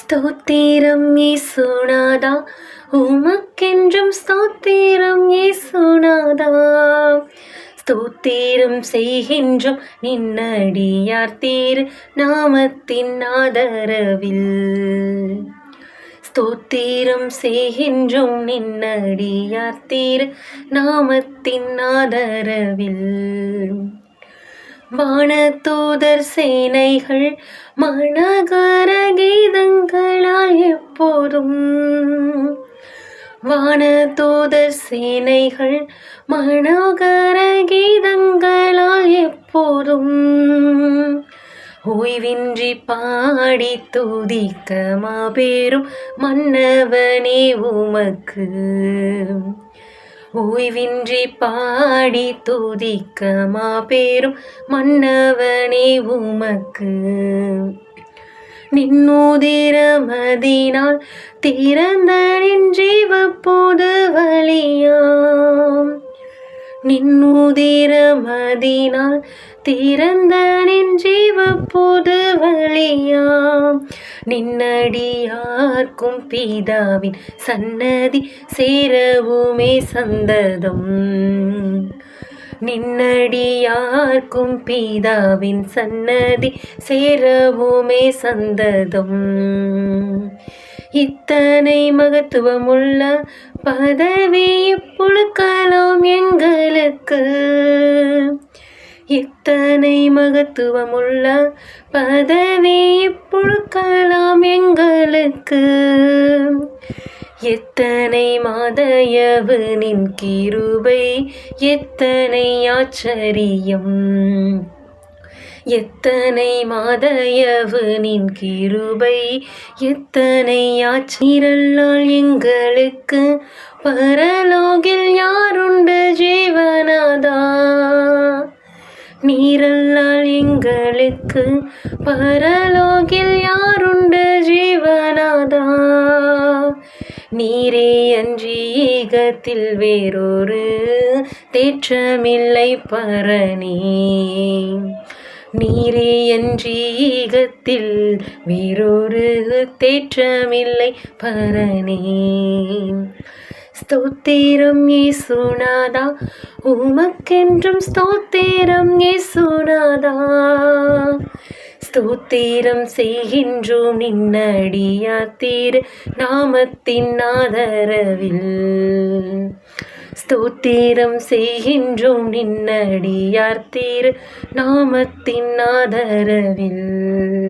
ஸ்தோத்திரம் இயேசுநாதா, உமக்கென்றும் ஸ்தோத்திரம் இயேசுநாதா. ஸ்தோத்திரம் செய்கின்றோம் நின்னடியார் திரு நாமத்தின் ஆதரவில். ஸ்தோத்திரம் செய்கின்றோம் நின்னடியார் திரு நாமத்தின் ஆதரவில். வானதூதர் சேனைகள் மனகர கீதங்களால் எப்போதும், வானதூதர் சேனைகள் மனோகர கீதங்களால் எப்போதும் ஓய்வின்றி பாடி துதிக்க மாபெரும் மன்னவனே உமக்கு. ஓய்வின்றி பாடி துதிக்க மாபெரும் மன்னவனே உமக்கு. நின்னுதிரமதினால் திறந்த நின் ஜீவப்பொது வழியாம். நின்னுதிரமதினால் திறந்த நின் ஜீவப்பொது வழியாம். நின்னடியார்க்கும் பிதாவின் சன்னதி சேரவுமே சந்ததம். நின்னடியார்க்கும் பிதாவின் சன்னதி சேரவுமே சந்ததம். இத்தனை மகத்துவமுள்ள பதவி இப்பொழுக்கலாம் எங்களுக்கு. இத்தனை மகத்துவமுள்ள பதவி இப்பொழுக்கலாம் எங்களுக்கு. எத்தனை மாதயவு நின் கிருபை, எத்தனை ஆச்சரியம். எத்தனை மாதயவு நின் கிருபை, எத்தனை ஆச்சரியல்லால் எங்களுக்கு பரலோகில் யாருண்டு ஜீவனாதா. நீரல்லால் எங்களுக்கு பரலோகில் யாருண்டு ஜீவனாதா. நீரே அன்றி ஈகத்தில் வேறொரு தேற்றமில்லை பரனே. நீரே அன்றி ஈகத்தில் வேறொரு தேற்றமில்லை பரனே. ஸ்தோத்திரம் இயேசுநாதா, உமக்கென்றும் ஸ்தோத்திரம் இயேசுநாதா. ஸ்தோத்திரம் செய்கின்றோம் நின்னடியார் திரு நாமத்தின் ஆதரவில். ஸ்தோத்திரம் செய்கின்றோம் நின்னடியார் திரு நாமத்தின் ஆதரவில்.